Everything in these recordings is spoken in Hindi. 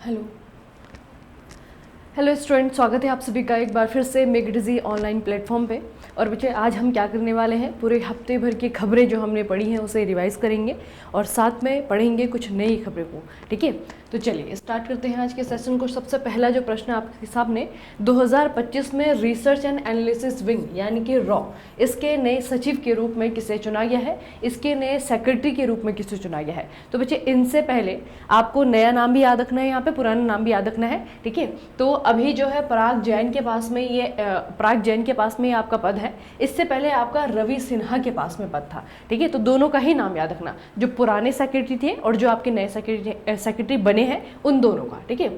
हेलो हेलो स्टूडेंट, स्वागत है आप सभी का एक बार फिर से make it easy online platform पे। और बच्चे आज हम क्या करने वाले हैं, पूरे हफ्ते भर की खबरें जो हमने पढ़ी हैं उसे रिवाइज़ करेंगे और साथ में पढ़ेंगे कुछ नई खबरों को। ठीक है, तो चलिए स्टार्ट करते हैं आज के सेशन को। सबसे पहला जो प्रश्न आपके सामने, 2025 में रिसर्च एंड एनालिसिस विंग यानी कि रॉ, इसके नए सचिव के रूप में किसे चुना गया है, इसके नए सेक्रेटरी के रूप में किसे चुना गया है। तो बच्चे इनसे पहले आपको नया नाम भी याद रखना है, यहाँ पे पुराना नाम भी याद रखना है। ठीक है, तो अभी जो है पराग जैन के पास में ये आपका पद है। इससे पहले आपका रवि सिन्हा के पास में पद था। ठीक है, तो दोनों का ही नाम याद रखना, जो पुराने सेक्रेटरी थे और जो आपके नए सेक्रेटरी बने हैं उन दोनों का। ठीक है,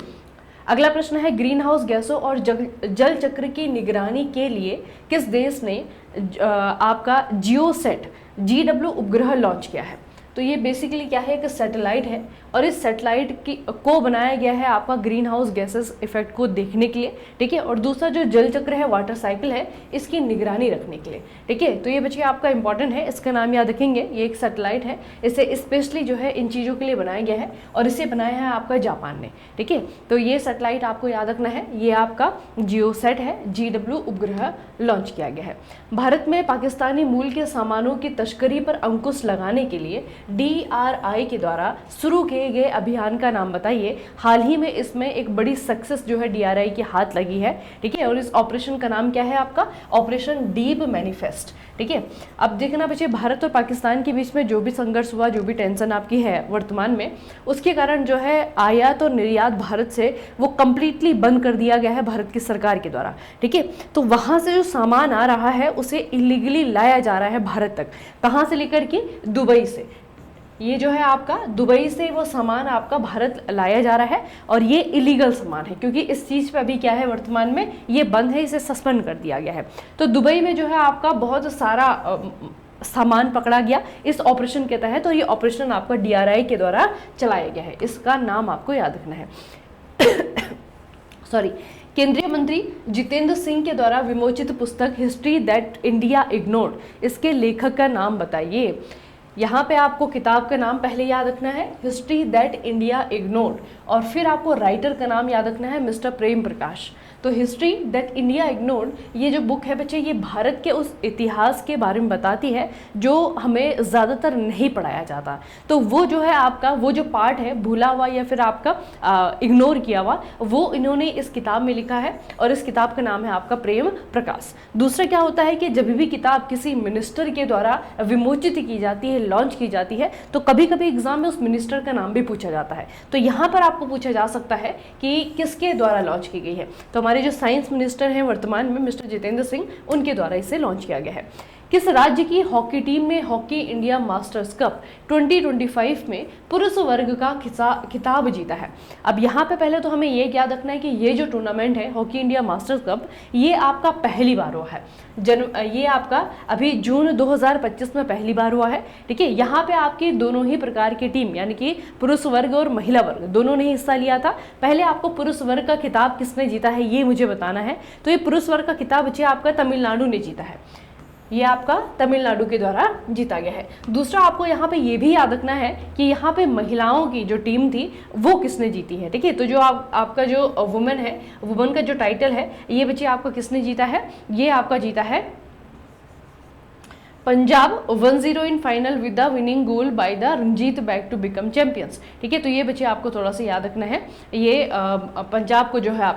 अगला प्रश्न है, ग्रीन हाउस गैसों और जल चक्र की निगरानी के लिए किस देश ने आपका जियोसेट GW उपग्रह लॉन्च किया है। तो ये बेसिकली क्या है, एक सैटेलाइट है और इस सैटेलाइट को बनाया गया है आपका ग्रीन हाउस गैसेस इफेक्ट को देखने के लिए। ठीक है, और दूसरा जो जल चक्र है, वाटर साइकिल है, इसकी निगरानी रखने के लिए। ठीक है, तो ये बच्चे आपका इंपॉर्टेंट है, इसका नाम याद रखेंगे। ये एक सैटेलाइट है, इसे स्पेशली जो है इन चीज़ों के लिए बनाया गया है और इसे बनाया है आपका जापान ने। ठीक है, तो ये सैटेलाइट आपको याद रखना है, ये आपका जियोसेट है, GW उपग्रह लॉन्च किया गया है। भारत में पाकिस्तानी मूल के सामानों की तस्करी पर अंकुश लगाने के लिए DRI के द्वारा शुरू किए गए अभियान का नाम बताइए। हाल ही में इसमें एक बड़ी सक्सेस जो है DRI के हाथ लगी है। ठीक है, और इस ऑपरेशन का नाम क्या है आपका, ऑपरेशन डीप मैनिफेस्ट। ठीक है, अब देखना बच्चे, भारत और पाकिस्तान के बीच में जो भी संघर्ष हुआ, जो भी टेंशन आपकी है वर्तमान में, उसके कारण जो है आयात और निर्यात भारत से वो कंप्लीटली बंद कर दिया गया है भारत की सरकार के द्वारा। ठीक है, तो वहाँ से जो सामान आ रहा है उसे इलीगली लाया जा रहा है भारत तक। कहाँ से लेकर के, दुबई से। ये जो है आपका दुबई से वो सामान आपका भारत लाया जा रहा है और ये इलीगल सामान है, क्योंकि इस चीज़ पे अभी क्या है, वर्तमान में ये बंद है, इसे सस्पेंड कर दिया गया है। तो दुबई में जो है आपका बहुत सारा सामान पकड़ा गया इस ऑपरेशन के तहत, तो ये ऑपरेशन आपका DRI के द्वारा चलाया गया है। इसका नाम आपको याद रखना है। सॉरी, केंद्रीय मंत्री जितेंद्र सिंह के द्वारा विमोचित पुस्तक हिस्ट्री दैट इंडिया इग्नोर्ड, इसके लेखक का नाम बताइए। यहाँ पे आपको किताब का नाम पहले याद रखना है, हिस्ट्री दैट इंडिया इग्नोर्ड, और फिर आपको राइटर का नाम याद रखना है, मिस्टर प्रेम प्रकाश। तो हिस्ट्री दैट इंडिया इग्नोर्ड, ये जो बुक है बच्चे, ये भारत के उस इतिहास के बारे में बताती है जो हमें ज़्यादातर नहीं पढ़ाया जाता। तो वो जो है आपका, वो जो पार्ट है भूला हुआ या फिर आपका इग्नोर किया हुआ, वो इन्होंने इस किताब में लिखा है और इस किताब का नाम है आपका प्रेम प्रकाश। दूसरा क्या होता है कि जब भी किताब किसी मिनिस्टर के द्वारा विमोचित की जाती है, लॉन्च की जाती है, तो कभी कभी एग्जाम में उस मिनिस्टर का नाम भी पूछा जाता है। तो यहाँ पर आपको पूछा जा सकता है कि किसके द्वारा लॉन्च की गई है। तो हमारे जो साइंस मिनिस्टर हैं वर्तमान में, मिस्टर जितेंद्र सिंह, उनके द्वारा इसे लॉन्च किया गया है। किस राज्य की हॉकी टीम ने हॉकी इंडिया मास्टर्स कप 2025 में पुरुष वर्ग का खिताब जीता है। अब यहाँ पे पहले तो हमें ये याद रखना है कि ये जो टूर्नामेंट है हॉकी इंडिया मास्टर्स कप, ये आपका पहली बार हुआ है। ये आपका अभी जून 2025 में पहली बार हुआ है। ठीक है, यहाँ पे आपकी दोनों ही प्रकार की टीम यानी कि पुरुष वर्ग और महिला वर्ग दोनों ने हिस्सा लिया था। पहले आपको पुरुष वर्ग का खिताब किसने जीता है ये मुझे बताना है। तो ये पुरुष वर्ग का खिताब बच्चे आपका तमिलनाडु ने जीता है, ये आपका तमिलनाडु के द्वारा जीता गया है। दूसरा आपको यहाँ पे ये भी याद रखना है कि यहाँ पे महिलाओं की जो टीम थी वो किसने जीती है। ठीक है, तो जो आपका जो वुमेन है, वुमेन का जो टाइटल है, ये बच्चे आपका किसने जीता है, ये आपका जीता है Punjab 1-0 in final with the winning goal by the Ranjit back to become champions. ठीक है, तो ये बच्चे आपको थोड़ा सा याद रखना है। ये पंजाब को जो है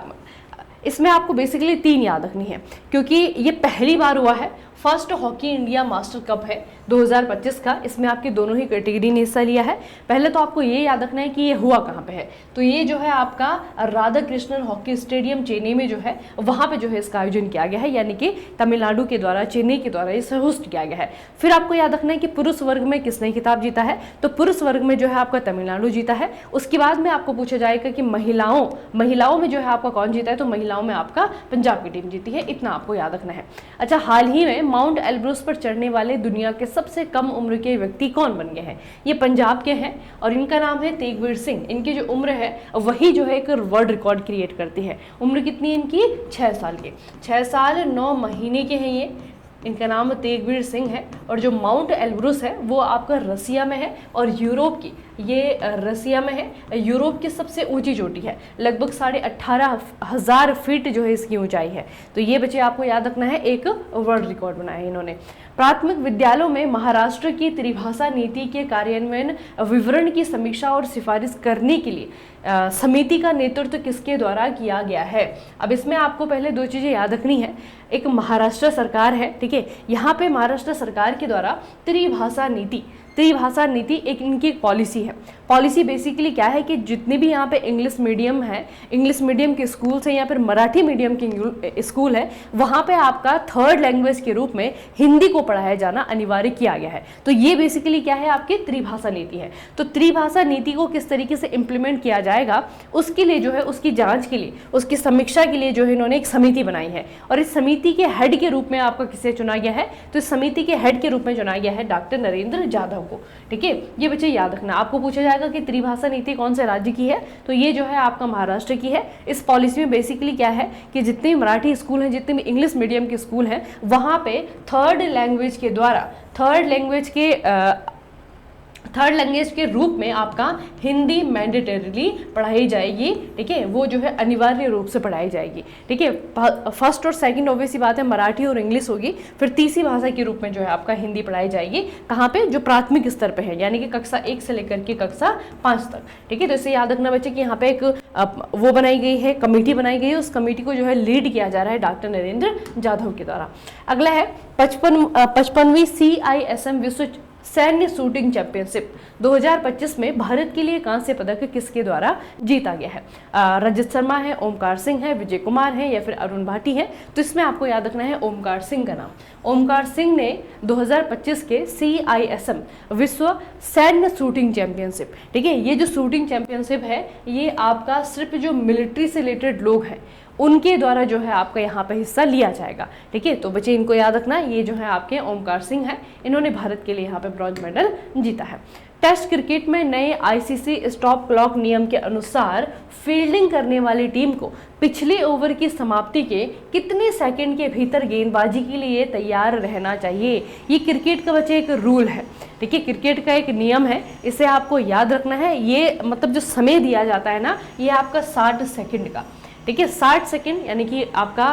इसमें आपको बेसिकली 3 याद रखनी है, क्योंकि ये पहली बार हुआ है। First hockey India master cup है 2025 का, इसमें आपकी दोनों ही कैटेगरी ने हिस्सा लिया है। पहले तो आपको ये याद रखना है कि ये हुआ कहाँ पे है। तो ये जो है आपका राधा कृष्णन हॉकी स्टेडियम चेन्नई में जो है, वहाँ पे जो है इसका आयोजन किया गया है, यानी कि तमिलनाडु के द्वारा, चेन्नई के द्वारा इसे होस्ट किया गया है। फिर आपको याद रखना है कि पुरुष वर्ग में किसने खिताब जीता है। तो पुरुष वर्ग में जो है आपका तमिलनाडु जीता है। उसके बाद में आपको पूछा जाएगा कि महिलाओं में जो है आपका कौन जीता है। तो महिलाओं में आपका पंजाब की टीम जीती है, इतना आपको याद रखना है। अच्छा, हाल ही में माउंट एल्ब्रुस पर चढ़ने वाले दुनिया के सबसे कम उम्र के व्यक्ति कौन बन गए हैं। ये पंजाब के हैं और इनका नाम है तेगवीर सिंह। इनकी जो उम्र है वही जो है एक वर्ल्ड रिकॉर्ड क्रिएट करती है। उम्र कितनी है इनकी, 6 साल के, 6 साल 9 महीने के हैं ये। इनका नाम तेगवीर सिंह है। और जो माउंट एल्ब्रुस है वो आपका रसिया में है, और यूरोप की ये रसिया में है। यूरोप की सबसे ऊंची चोटी है, लगभग 18,500 फीट जो है इसकी ऊंचाई है। तो ये बच्चे आपको याद रखना है, एक वर्ल्ड रिकॉर्ड बनाया है इन्होंने। प्राथमिक विद्यालयों में महाराष्ट्र की त्रिभाषा नीति के कार्यान्वयन विवरण की समीक्षा और सिफारिश करने के लिए समिति का नेतृत्व किसके द्वारा किया गया है। अब इसमें आपको पहले दो चीज़ें याद रखनी है। एक महाराष्ट्र सरकार है, ठीक है, यहाँ पे महाराष्ट्र सरकार के द्वारा त्रिभाषा नीति एक इनकी पॉलिसी है। पॉलिसी बेसिकली क्या है कि जितने भी यहाँ पे इंग्लिश मीडियम है, इंग्लिश मीडियम के स्कूल्स हैं या फिर मराठी मीडियम के स्कूल है, वहाँ पे आपका थर्ड लैंग्वेज के रूप में हिंदी को पढ़ाया जाना अनिवार्य किया गया है। तो ये बेसिकली क्या है, आपकी त्रिभाषा नीति है। तो त्रिभाषा नीति को किस तरीके से इम्प्लीमेंट किया जाएगा उसके लिए जो है, उसकी जाँच के लिए, उसकी समीक्षा के लिए जो है इन्होंने एक समिति बनाई है। और इस समिति के हेड के रूप में आपका किसे चुना गया है, तो इस समिति के हेड के रूप में चुना गया है डॉक्टर नरेंद्र जाधव को। ठीक है, ये बच्चे याद रखना। आपको पूछा जाएगा कि त्रिभाषा नीति कौन से राज्य की है, तो ये जो है आपका महाराष्ट्र की है। इस पॉलिसी में बेसिकली क्या है कि जितने भी मराठी स्कूल हैं, जितने भी इंग्लिश मीडियम के स्कूल हैं, वहाँ पे थर्ड लैंग्वेज के रूप में आपका हिंदी मैंडेटरीली पढ़ाई जाएगी। ठीक है, वो जो है अनिवार्य रूप से पढ़ाई जाएगी। ठीक है, फर्स्ट और सेकंड ऑब्वियस सी बात है मराठी और इंग्लिश होगी, फिर तीसरी भाषा के रूप में जो है आपका हिंदी पढ़ाई जाएगी। कहाँ पे, जो प्राथमिक स्तर पे है, यानी कि कक्षा 1 से लेकर के कक्षा 5 तक। ठीक है, तो इसे याद रखना बच्चे कि यहाँ पे एक वो बनाई गई है, कमेटी बनाई गई है। उस कमेटी को जो है लीड किया जा रहा है डॉक्टर नरेंद्र जाधव के द्वारा। अगला है 55वीं CISM विश्व सैन्य शूटिंग चैंपियनशिप 2025 में भारत के लिए कांस्य पदक किसके द्वारा जीता गया है। रजत शर्मा है, ओमकार सिंह है, विजय कुमार है या फिर अरुण भाटी है। तो इसमें आपको याद रखना है ओमकार सिंह का नाम। ओमकार सिंह ने 2025 के CISM विश्व सैन्य शूटिंग चैंपियनशिप, ठीक है, ये जो शूटिंग चैंपियनशिप है ये आपका सिर्फ जो मिलिट्री से रिलेटेड लोग हैं उनके द्वारा जो है आपका यहाँ पे हिस्सा लिया जाएगा। ठीक है, तो बच्चे इनको याद रखना, ये जो है आपके ओमकार सिंह है, इन्होंने भारत के लिए यहाँ पे ब्रॉन्ज मेडल जीता है। टेस्ट क्रिकेट में नए ICC स्टॉप क्लॉक नियम के अनुसार फील्डिंग करने वाली टीम को पिछले ओवर की समाप्ति के कितने सेकंड के भीतर गेंदबाजी के लिए तैयार रहना चाहिए। ये क्रिकेट का बच्चे एक रूल है। ठीक है, क्रिकेट का एक नियम है, इसे आपको याद रखना है। ये मतलब जो समय दिया जाता है ना, ये आपका 60 सेकेंड का। ठीक है, 60 सेकेंड यानी कि आपका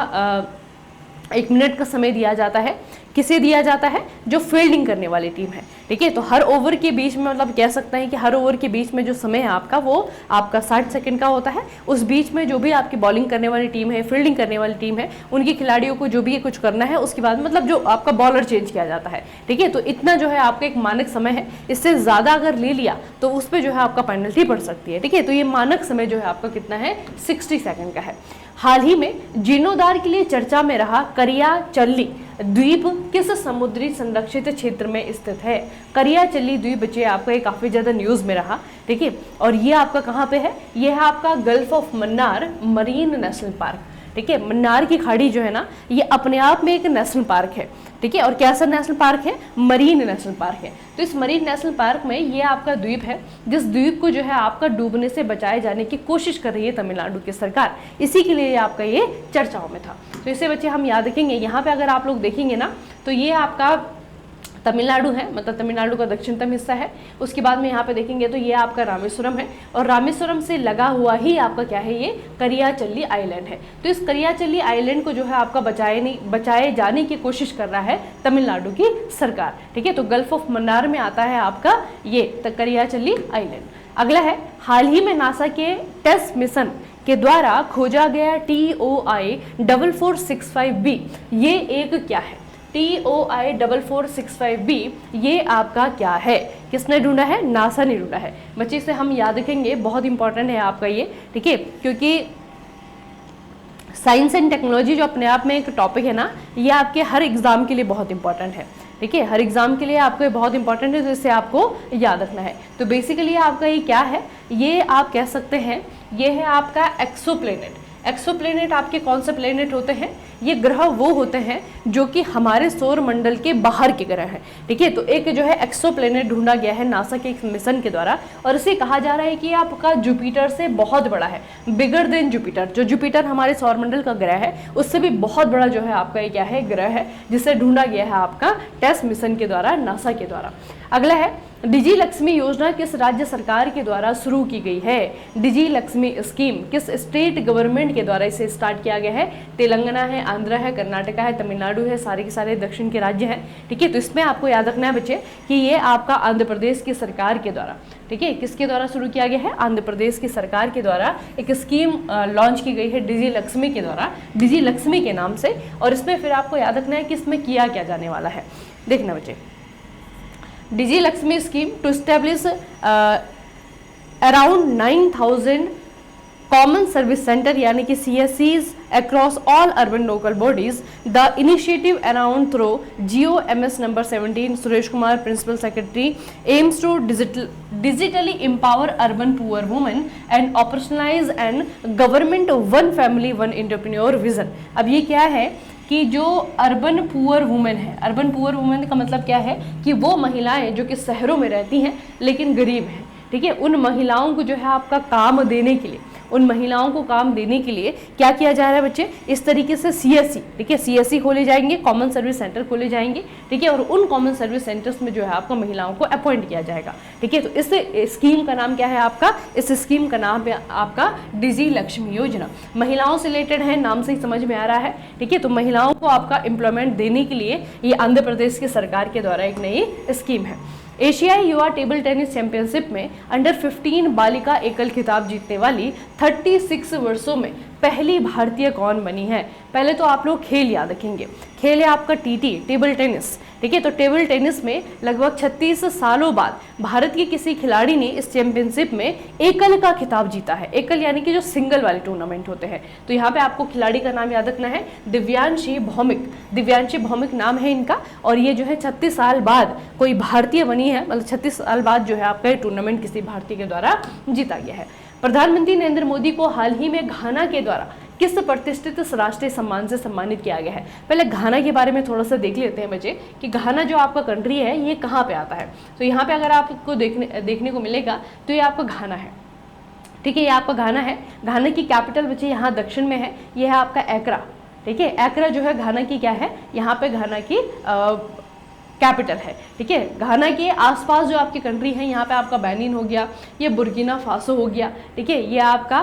1 मिनट का समय दिया जाता है। किसे दिया जाता है, जो फील्डिंग करने वाली टीम है। ठीक है, तो हर ओवर के बीच में मतलब कह सकते हैं कि हर ओवर के बीच में जो समय है आपका वो आपका 60 सेकंड का होता है। उस बीच में जो भी आपकी बॉलिंग करने वाली टीम है, फील्डिंग करने वाली टीम है, उनके खिलाड़ियों को जो भी कुछ करना है उसके बाद मतलब जो आपका बॉलर चेंज किया जाता है। ठीक है, तो इतना जो है आपका एक मानक समय है। इससे ज़्यादा अगर ले लिया तो उस पर जो है आपका पेनल्टी पड़ सकती है। ठीक है, तो ये मानक समय जो है आपका कितना है, 60 सेकंड का है। हाल ही में जीर्णोद्धार के लिए चर्चा में रहा करियाचल्ली द्वीप किस समुद्री संरक्षित क्षेत्र में स्थित है। करियाचल्ली द्वीप बच्चे आपका ये काफ़ी ज़्यादा न्यूज़ में रहा। ठीक है, और ये आपका कहाँ पे है, ये है आपका gulf of Mannar marine national park. ठीक है, मन्नार की खाड़ी जो है ना, ये अपने आप में एक नेशनल पार्क है। ठीक है, और कैसा नेशनल पार्क है, मरीन नेशनल पार्क है। तो इस मरीन नेशनल पार्क में ये आपका द्वीप है, जिस द्वीप को जो है आपका डूबने से बचाए जाने की कोशिश कर रही है तमिलनाडु की सरकार। इसी के लिए आपका ये चर्चाओं में था। तो इसे बच्चे हम याद रखेंगे। यहाँ पे अगर आप लोग देखेंगे ना, तो ये आपका तमिलनाडु है, मतलब तमिलनाडु का दक्षिणतम हिस्सा है। उसके बाद में यहाँ पे देखेंगे तो ये आपका रामेश्वरम है, और रामेश्वरम से लगा हुआ ही आपका क्या है, ये करियाचल्ली आइलैंड है। तो इस करियाचल्ली आइलैंड को जो है आपका बचाए जाने की कोशिश कर रहा है तमिलनाडु की सरकार। ठीक है, तो गल्फ ऑफ मन्नार में आता है आपका ये करियाचल्ली आइलैंड। अगला है, हाल ही में नासा के टेस्ट मिशन के द्वारा खोजा गया TOI 4465b, ये एक क्या है, TOI 4465b ये आपका क्या है, किसने ढूंढा है, नासा ने ढूंढा है। बच्चे से हम याद रखेंगे, बहुत इंपॉर्टेंट है आपका ये। ठीक है, क्योंकि साइंस एंड टेक्नोलॉजी जो अपने आप में एक टॉपिक है ना, ये आपके हर एग्जाम के लिए बहुत इंपॉर्टेंट है। ठीक है, हर एग्जाम के लिए आपको ये बहुत इंपॉर्टेंट है, तो इसे आपको याद रखना है। तो बेसिकली आपका ये क्या है, ये आप कह सकते हैं ये है आपका एक्सोप्लेनेट। एक्सोप्लैनेट आपके कौन से प्लेनेट होते हैं? ये ग्रह वो होते हैं जो कि हमारे सौर मंडल के बाहर के ग्रह हैं, ठीक है। तो एक जो है एक्सोप्लैनेट ढूंढा गया है नासा के एक मिशन के द्वारा, और इसे कहा जा रहा है कि आपका जुपिटर से बहुत बड़ा है, बिगर देन जुपिटर। जो जुपिटर हमारे सौर मंडल का ग्रह है उससे भी बहुत बड़ा जो है आपका ये क्या है, ग्रह है, जिसे ढूंढा गया है आपका टेस्ट मिशन के द्वारा, नासा के द्वारा। अगला है, डिजी लक्ष्मी योजना किस राज्य सरकार के द्वारा शुरू की गई है? डिजी लक्ष्मी स्कीम किस स्टेट गवर्नमेंट के द्वारा इसे स्टार्ट किया गया है? तेलंगाना है, आंध्र है, कर्नाटका है, तमिलनाडु है, सारे के सारे दक्षिण के राज्य हैं, ठीक है। तो इसमें आपको याद रखना है बच्चे कि ये आपका आंध्र प्रदेश की सरकार के द्वारा, ठीक है, किसके द्वारा शुरू किया गया है? आंध्र प्रदेश की सरकार के द्वारा एक स्कीम लॉन्च की गई है डिजी लक्ष्मी के द्वारा, डिजी लक्ष्मी के नाम से। और इसमें फिर आपको याद रखना है कि इसमें किया क्या जाने वाला है। देखना बच्चे, digi Lakshmi scheme to establish around 9000 common service centre यानी कि CSCs across all urban local bodies. The initiative around through GOMS number 17 Suresh Kumar principal secretary aims to digitally empower urban poor women and operationalize and government one family one entrepreneur vision। अब ये क्या है कि जो अर्बन पुअर वुमेन है, अर्बन पुअर वुमेन का मतलब क्या है कि वो महिलाएं जो कि शहरों में रहती हैं लेकिन गरीब हैं, ठीक है, उन महिलाओं को जो है आपका काम देने के लिए, उन महिलाओं को काम देने के लिए क्या किया जा रहा है बच्चे? इस तरीके से CSC, ठीक है, CSC खोले जाएंगे, कॉमन सर्विस सेंटर खोले जाएंगे, ठीक है, और उन कॉमन सर्विस सेंटर्स में जो है आपको महिलाओं को अपॉइंट किया जाएगा, ठीक है। तो इस स्कीम का नाम क्या है आपका? इस स्कीम का नाम है आपका डिजी लक्ष्मी योजना। महिलाओं से रिलेटेड है, नाम से ही समझ में आ रहा है, ठीक है। तो महिलाओं को आपका एम्प्लॉयमेंट देने के लिए ये आंध्र प्रदेश की सरकार के द्वारा एक नई स्कीम है। एशियाई युवा टेबल टेनिस चैंपियनशिप में अंडर 15 बालिका एकल खिताब जीतने वाली 36 वर्षों में पहली भारतीय कौन बनी है? पहले तो आप लोग खेल याद रखेंगे, खेल है आपका TT टेबल टेनिस, ठीक है। तो टेबल टेनिस में लगभग 36 सालों बाद भारत की किसी खिलाड़ी ने इस चैंपियनशिप में एकल का खिताब जीता है। एकल यानी कि जो सिंगल वाले टूर्नामेंट होते हैं। तो यहाँ पे आपको खिलाड़ी का नाम याद रखना है, दिव्यांशी भौमिक, दिव्यांशी भौमिक नाम है इनका। और ये जो है 36 साल बाद कोई भारतीय बनी है, मतलब 36 साल बाद जो है आपका टूर्नामेंट किसी भारतीय के द्वारा जीता गया है। प्रधानमंत्री नरेंद्र मोदी को हाल ही में घाना के द्वारा किस प्रतिष्ठित राष्ट्रीय सम्मान से सम्मानित किया गया है? पहले घाना के बारे में थोड़ा सा देख लेते हैं बच्चे कि घाना जो आपका कंट्री है ये कहाँ पे आता है। तो यहाँ पे अगर आपको देखने को मिलेगा तो ये आपका घाना है, ठीक है, ये आपका घाना है। घाना की कैपिटल बच्चे यहाँ दक्षिण में है, ये है आपका एक्रा, ठीक है। एक्रा जो है घाना की क्या है? यहाँ पे घाना की कैपिटल है, ठीक है। घाना के आसपास जो आपकी कंट्री है, यहाँ पे आपका बेनिन हो गया, ये बुर्किना फासो हो गया, ठीक है, ये आपका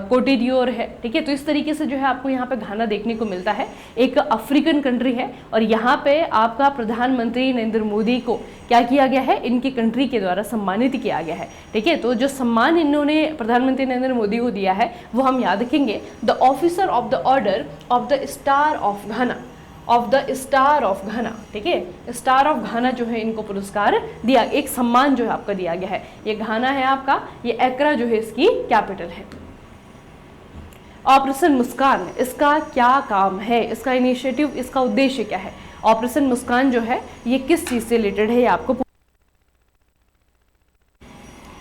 कोटे डियोर है, ठीक है। तो इस तरीके से जो है आपको यहाँ पे घाना देखने को मिलता है, एक अफ्रीकन कंट्री है। और यहाँ पे आपका प्रधानमंत्री नरेंद्र मोदी को क्या किया गया है? इनकी कंट्री के द्वारा सम्मानित किया गया है, ठीक है। तो जो सम्मान इन्होंने प्रधानमंत्री नरेंद्र मोदी को दिया है वो हम याद रखेंगे, the officer of the order of the star of Ghana, of the star of घाना, ठीक है। स्टार ऑफ घाना जो है इनको पुरस्कार दिया, एक सम्मान जो है आपका दिया गया है। ये घाना है आपका, ये एक्रा जो है इसकी कैपिटल है। ऑपरेशन मुस्कान, इसका क्या काम है? इसका इनिशिएटिव, इसका उद्देश्य क्या है? ऑपरेशन मुस्कान जो है ये किस चीज से रिलेटेड है? ये आपको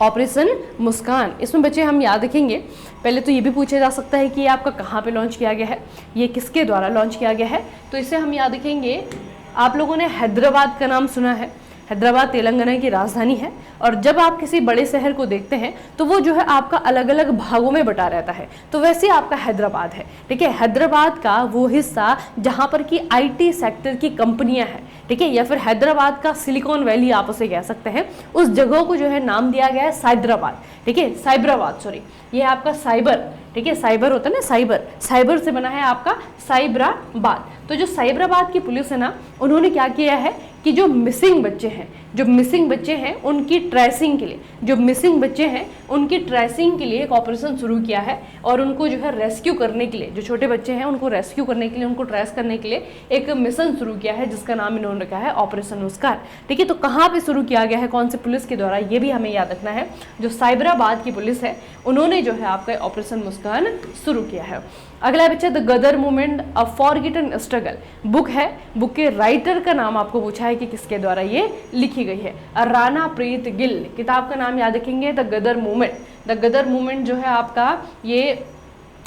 ऑपरेशन मुस्कान, इसमें बच्चे हम याद रखेंगे, पहले तो ये भी पूछा जा सकता है कि ये आपका कहाँ पे लॉन्च किया गया है, ये किसके द्वारा लॉन्च किया गया है? तो इसे हम याद रखेंगे, आप लोगों ने हैदराबाद का नाम सुना है, हैदराबाद तेलंगाना की राजधानी है। और जब आप किसी बड़े शहर को देखते हैं तो वो जो है आपका अलग अलग भागों में बटा रहता है, तो वैसे आपका हैदराबाद है, ठीक है। हैदराबाद का वो हिस्सा जहाँ पर कि IT सेक्टर की कंपनियां हैं, ठीक है, या फिर हैदराबाद का सिलिकॉन वैली आप उसे कह सकते हैं, उस जगह को जो है नाम दिया गया है साइदराबाद, ठीक है, साइबराबाद, सॉरी, ये आपका साइबर, ठीक है, साइबर होता है ना, साइबर, साइबर से बना है आपका साइबराबाद। तो जो साइबराबाद की पुलिस है ना, उन्होंने क्या किया है कि जो मिसिंग बच्चे हैं, जो मिसिंग बच्चे हैं उनकी ट्रेसिंग के लिए, जो मिसिंग बच्चे हैं उनकी ट्रेसिंग के लिए एक ऑपरेशन शुरू किया है। और उनको जो है रेस्क्यू करने के लिए, जो छोटे बच्चे हैं उनको रेस्क्यू करने के लिए, उनको ट्रेस करने के लिए एक मिशन शुरू किया है जिसका नाम इन्होंने रखा है ऑपरेशन मुस्कान, ठीक है। तो कहाँ पे शुरू किया गया है, कौन से पुलिस के द्वारा, ये भी हमें याद रखना है। जो साइबराबाद की पुलिस है उन्होंने जो है आपका ऑपरेशन मुस्कान शुरू किया है। अगला बच्चा the Ghadar movement a forgotten struggle book है, बुक के राइटर का नाम आपको पूछा है कि किसके द्वारा ये लिखी गई है। राणा प्रीत गिल, किताब का नाम याद रखेंगे the Ghadar movement. The Ghadar movement जो है आपका ये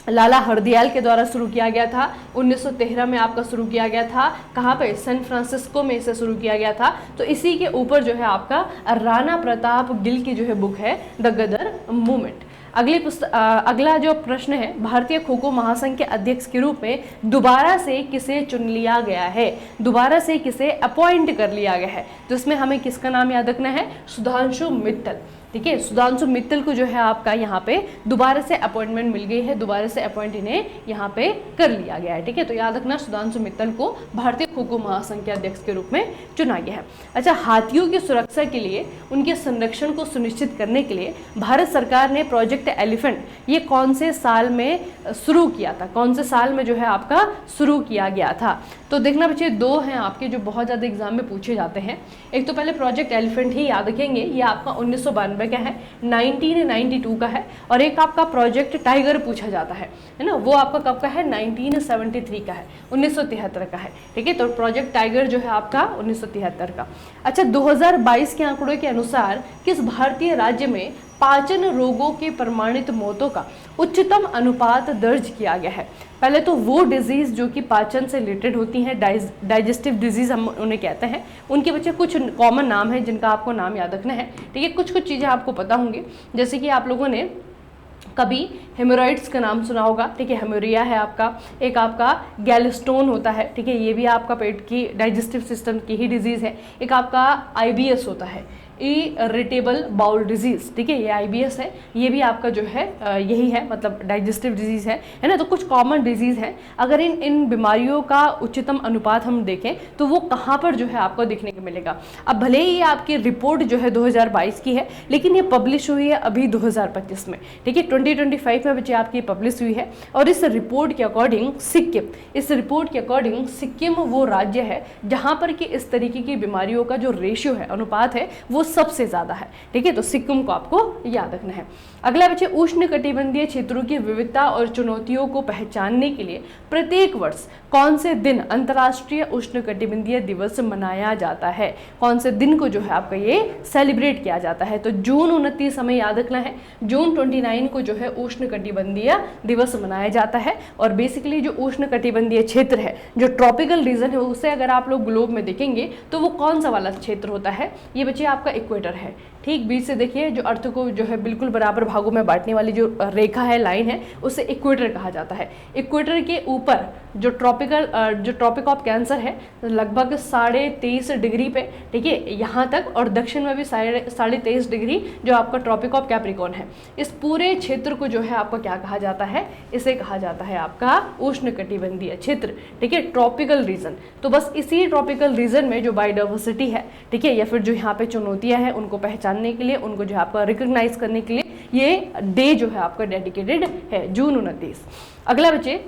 लाला हरदयाल के द्वारा शुरू किया गया था। 1913 में आपका शुरू किया गया था। कहाँ पे? सैन फ्रांसिस्को में इसे शुरू किया गया था। तो इसी के ऊपर जो है आपका राणा प्रताप गिल की जो है बुक है द गदर मूवमेंट। अगला जो प्रश्न है, भारतीय खो खो महासंघ के अध्यक्ष के रूप में दोबारा से किसे चुन लिया गया है? दोबारा से किसे अपॉइंट कर लिया गया है? तो इसमें हमें किसका नाम याद रखना है? सुधांशु मित्तल। ठीक है, सुधांशु मित्तल को जो है आपका यहाँ पे दोबारा से अपॉइंटमेंट मिल गई है, दोबारा से अपॉइंट इन्हें यहाँ पे कर लिया गया है। ठीक है, तो याद रखना सुधांशु मित्तल को भारतीय खो खो महासंघ के अध्यक्ष के रूप में चुना गया है। अच्छा, हाथियों की सुरक्षा के लिए, उनके संरक्षण को सुनिश्चित करने के लिए भारत सरकार ने प्रोजेक्ट एलिफेंट ये कौन से साल में शुरू किया था? कौन से साल में जो है आपका शुरू किया गया था? तो देखना बच्चे, दो हैं आपके जो बहुत ज़्यादा एग्जाम में पूछे जाते हैं। एक तो पहले प्रोजेक्ट एलिफेंट ही याद रखेंगे, ये आपका 1992 का है, 1992 का है। और एक आपका प्रोजेक्ट टाइगर पूछा जाता है ना, वो आपका कब का है? 1973 का है, 1973 का है। ठीक है, तो प्रोजेक्ट टाइगर जो है आपका 1973 का। अच्छा, 2022 के आंकड़ों के अनुसार किस भारतीय राज्य में पाचन रोगों के प्रमाणित मौतों का उच्चतम अनुपात दर्ज किया गया है? पहले तो वो डिजीज जो कि पाचन से रिलेटेड होती हैं, डाइजेस्टिव डिजीज हम उन्हें कहते हैं, उनके बच्चे कुछ कॉमन नाम है जिनका आपको नाम याद रखना है। ठीक है, कुछ चीज़ें आपको पता होंगी, जैसे कि आप लोगों ने कभी हेमोरॉइड्स का नाम सुना होगा। ठीक है, हेमोरिया है आपका, एक आपका गैलस्टोन होता है। ठीक है, ये भी आपका पेट की डाइजेस्टिव सिस्टम की ही डिजीज़ है। एक आपका IBS होता है, इरिटेबल बाउल डिजीज। ठीक है, ये IBS है, ये भी आपका जो है यही है, मतलब डाइजेस्टिव डिजीज है ना। तो कुछ कॉमन डिजीज हैं। अगर इन बीमारियों का उच्चतम अनुपात हम देखें तो वो कहाँ पर जो है आपको देखने को मिलेगा? अब भले ही आपकी रिपोर्ट जो है 2022 की है, लेकिन ये पब्लिश हुई है अभी 2025 में। ठीक है, 2025 में बच्चे आपकी पब्लिश हुई है। और इस रिपोर्ट के अकॉर्डिंग सिक्किम वो राज्य है जहाँ पर कि इस तरीके की बीमारियों का जो रेशियो है, अनुपात है, वो सबसे ज्यादा है। ठीक है, तो सिक्किम को आपको याद रखना है। अगला बच्चे, उष्ण कटिबंधीय क्षेत्रों की विविधता और चुनौतियों को पहचानने के लिए प्रत्येक वर्ष कौन से दिन अंतर्राष्ट्रीय उष्ण कटिबंधीय दिवस मनाया जाता है? कौन से दिन को जो है आपका ये सेलिब्रेट किया जाता है? तो जून 29 हमें याद रखना है। जून 29 को जो है उष्ण कटिबंधीय दिवस मनाया जाता है। और बेसिकली जो उष्ण कटिबंधीय क्षेत्र है, जो ट्रॉपिकल रीजन है, उसे अगर आप लोग ग्लोब में देखेंगे तो वो कौन सा वाला क्षेत्र होता है? ये बच्चे आपका इक्वेटर है। ठीक बीच से देखिए, जो अर्थ को जो है बिल्कुल बराबर भागों में बांटने वाली जो रेखा है, लाइन है, उसे इक्वेटर कहा जाता है। इक्वेटर के ऊपर जो ट्रॉपिक ऑफ कैंसर है, लगभग 23.5 डिग्री पे, ठीक है, यहाँ तक, और दक्षिण में भी 23.5 डिग्री जो आपका ट्रॉपिक ऑफ कैप्रिकॉर्न है। इस पूरे क्षेत्र को जो है आपका क्या कहा जाता है? इसे कहा जाता है आपका उष्ण कटिबंधीय क्षेत्र। ठीक है, ट्रॉपिकल रीजन। तो बस इसी ट्रॉपिकल रीजन में जो बायोडाइवर्सिटी है, ठीक है, या फिर जो यहाँ पे चुनौतियाँ हैं, उनको पहचानने के लिए, उनको जो है आपका रिकॉग्नाइज करने के लिए ये डे जो है आपका डेडिकेटेड है, जून 29। अगला बच्चे,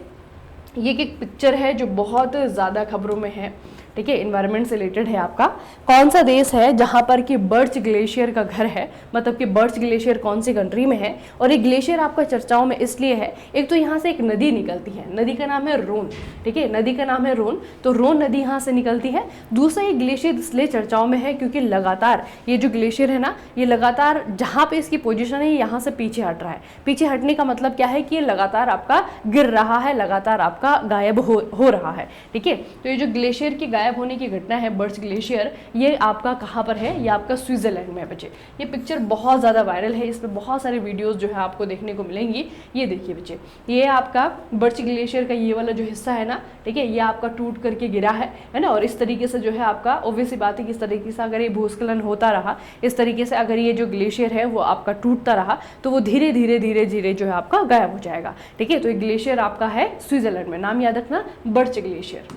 ये एक पिक्चर है जो बहुत ज़्यादा खबरों में है। ठीक है, इन्वायरमेंट से रिलेटेड है आपका। कौन सा देश है जहाँ पर कि बर्च ग्लेशियर का घर है? मतलब कि बर्च ग्लेशियर कौन सी कंट्री में है? और ये ग्लेशियर आपका चर्चाओं में इसलिए है, एक तो यहाँ से एक नदी निकलती है, नदी का नाम है रोन। ठीक है, नदी का नाम है रोन, तो रोन नदी यहाँ से निकलती है। दूसरा, ये ग्लेशियर इसलिए चर्चाओं में है क्योंकि लगातार ये जो ग्लेशियर है ना, ये लगातार जहाँ पे इसकी पोजिशन है, यहाँ से पीछे हट रहा है। पीछे हटने का मतलब क्या है कि ये लगातार आपका गिर रहा है, लगातार आपका गायब हो रहा है। ठीक है, तो ये जो ग्लेशियर की गायब होने की घटना है, बर्च ग्लेशियर, ये आपका कहाँ पर है? ये आपका स्विट्जरलैंड में है बच्चे। ये पिक्चर बहुत ज़्यादा वायरल है, इस पर बहुत सारे वीडियोस जो है आपको देखने को मिलेंगी। ये देखिए बच्चे, ये आपका बर्च ग्लेशियर का ये वाला जो हिस्सा है ना, ठीक है, ये आपका टूट करके गिरा है ना। और इस तरीके से जो है आपका ऑब्वियस सी बात है कि इस तरीके से अगर ये भूस्खलन होता रहा, इस तरीके से अगर ये जो ग्लेशियर है वो आपका टूटता रहा, तो वो धीरे धीरे जो है आपका गायब हो जाएगा। ठीक है, तो ये ग्लेशियर आपका है स्विट्जरलैंड में, नाम याद रखना, बर्च ग्लेशियर।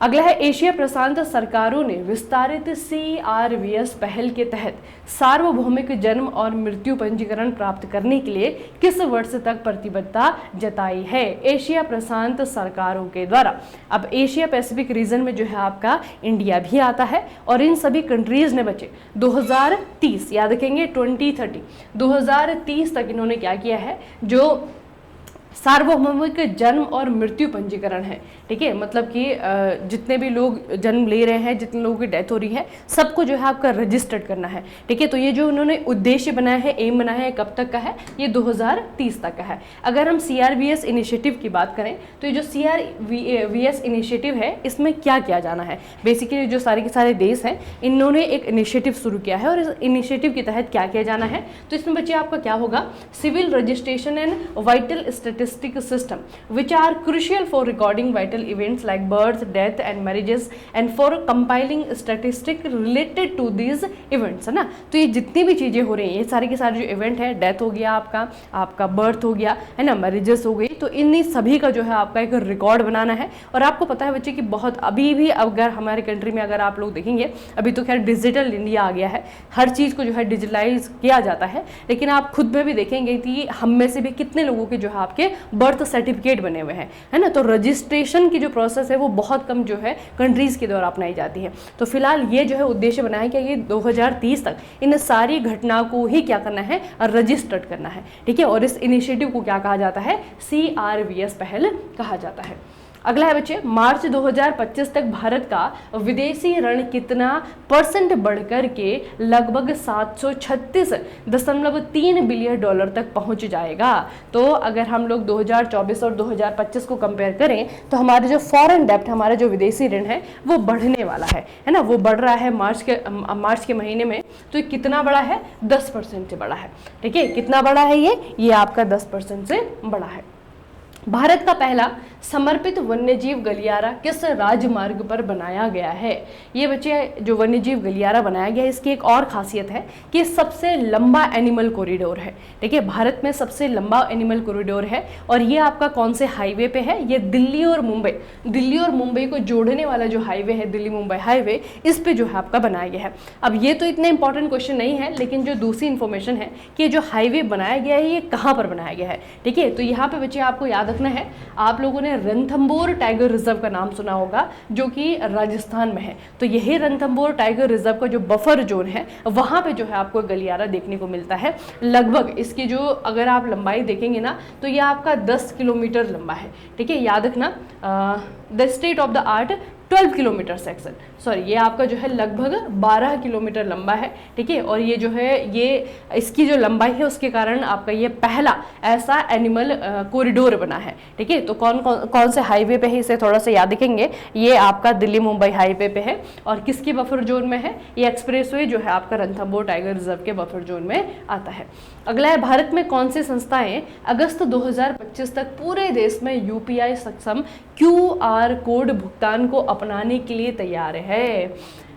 अगला है, एशिया प्रशांत सरकारों ने विस्तारित CRVS पहल के तहत सार्वभौमिक जन्म और मृत्यु पंजीकरण प्राप्त करने के लिए किस वर्ष तक प्रतिबद्धता जताई है? एशिया प्रशांत सरकारों के द्वारा। अब एशिया पैसिफिक रीजन में जो है आपका इंडिया भी आता है, और इन सभी कंट्रीज ने बच्चे 2030, याद रखेंगे 2030 तक इन्होंने क्या किया है, जो सार्वभौमिक जन्म और मृत्यु पंजीकरण है, ठीक है, मतलब कि जितने भी लोग जन्म ले रहे हैं, जितने लोगों की डेथ हो रही है, सबको जो है आपका रजिस्टर्ड करना है, ठीक है। तो ये जो उन्होंने उद्देश्य बनाया है, एम बनाया है, कब तक का है, ये 2030 तक का है। अगर हम CRVS इनिशिएटिव की बात करें तो ये जो CRVS इनिशिएटिव है, इसमें क्या किया जाना है, बेसिकली जो सारे के सारे देश हैं इन्होंने एक इनिशिएटिव शुरू किया है, और इस इनिशिएटिव के तहत क्या किया जाना है, तो इसमें बच्चे आपका क्या होगा, civil registration and vital statistic system which are crucial for recording vital events like birth, death and marriages and for compiling statistic related to these events, है ना। तो ये जितनी भी चीज़ें हो रही हैं, ये सारे के सारे जो इवेंट है, डेथ हो गया आपका बर्थ हो गया, है ना, मैरिजेस हो गई, तो इन सभी का जो है आपका एक रिकॉर्ड बनाना है। और आपको पता है बच्चे कि बहुत अभी भी अगर हमारे कंट्री में अगर आप लोग देखेंगे, अभी तो खैर डिजिटल इंडिया आ गया है, हर चीज़ को जो है डिजिटलाइज किया जाता है, लेकिन आप खुद में भी देखेंगे कि हम में से भी कितने लोगों के जो है आपके बर्थ सर्टिफिकेट बने हुए हैं, है ना। तो रजिस्ट्रेशन की जो प्रोसेस है वो बहुत कम जो है कंट्रीज़ के द्वारा अपनाई जाती है। तो फिलहाल ये जो है उद्देश्य बनाया कि ये 2030 तक इन सारी घटनाओं को ही क्या करना है, रजिस्टर्ड करना है, ठीक है। और इस इनिशिएटिव को क्या कहा जाता है, CRVS पहल कहा जाता है। अगला है बच्चे, मार्च 2025 तक भारत का विदेशी ऋण कितना % बढ़कर के लगभग 736.3 बिलियन डॉलर तक पहुंच जाएगा। तो अगर हम लोग 2024 और 2025 को कंपेयर करें तो हमारे जो फॉरेन डेब्ट, हमारा जो विदेशी ऋण है वो बढ़ने वाला है ना, वो बढ़ रहा है मार्च के महीने में। तो ये कितना बड़ा है, 10% से बड़ा है, ठीक है। कितना बड़ा है ये आपका 10% से बड़ा है। भारत का पहला समर्पित वन्यजीव गलियारा किस राजमार्ग पर बनाया गया है। ये बच्चे जो वन्यजीव गलियारा बनाया गया है, इसकी एक और खासियत है कि सबसे लंबा एनिमल कॉरिडोर है, ठीक है। भारत में सबसे लंबा एनिमल कॉरिडोर है, और ये आपका कौन से हाईवे पे है, ये दिल्ली और मुंबई को जोड़ने वाला जो हाईवे है, दिल्ली मुंबई हाईवे, इस पे जो है आपका बनाया गया है। अब ये तो इतना इंपॉर्टेंट क्वेश्चन नहीं है, लेकिन जो दूसरी इंफॉर्मेशन है कि जो हाईवे बनाया गया है ये कहाँ पर बनाया गया है, ठीक है। तो यहाँ पे बच्चे आपको याद रखना है, आप लोगों ने रणथंभौर टाइगर रिजर्व का नाम सुना होगा, जो कि राजस्थान में है। तो यही रणथंभौर टाइगर रिजर्व का जो बफर जोन है, वहां पे जो है आपको गलियारा देखने को मिलता है। लगभग इसकी जो अगर आप लंबाई देखेंगे ना, तो ये आपका 10 किलोमीटर लंबा है, ठीक है। याद रखना, the state of the art 12 kilometre section, sorry, ये आपका जो है लगभग 12 किलोमीटर लंबा है, ठीक है। और ये जो है, ये इसकी जो लंबाई है उसके कारण आपका ये पहला ऐसा एनिमल कॉरिडोर बना है, ठीक है। तो कौन से हाईवे पे है, इसे थोड़ा सा याद रखेंगे, ये आपका दिल्ली मुंबई हाईवे पे है। और किसके बफर जोन में है, ये एक्सप्रेसवे जो है आपका रणथंभौर टाइगर रिजर्व के बफर जोन में आता है। अगला है, भारत में कौन सी संस्थाएं अगस्त 2025 तक पूरे देश में UPI सक्षम QR कोड भुगतान को अपनाने के लिए तैयार है।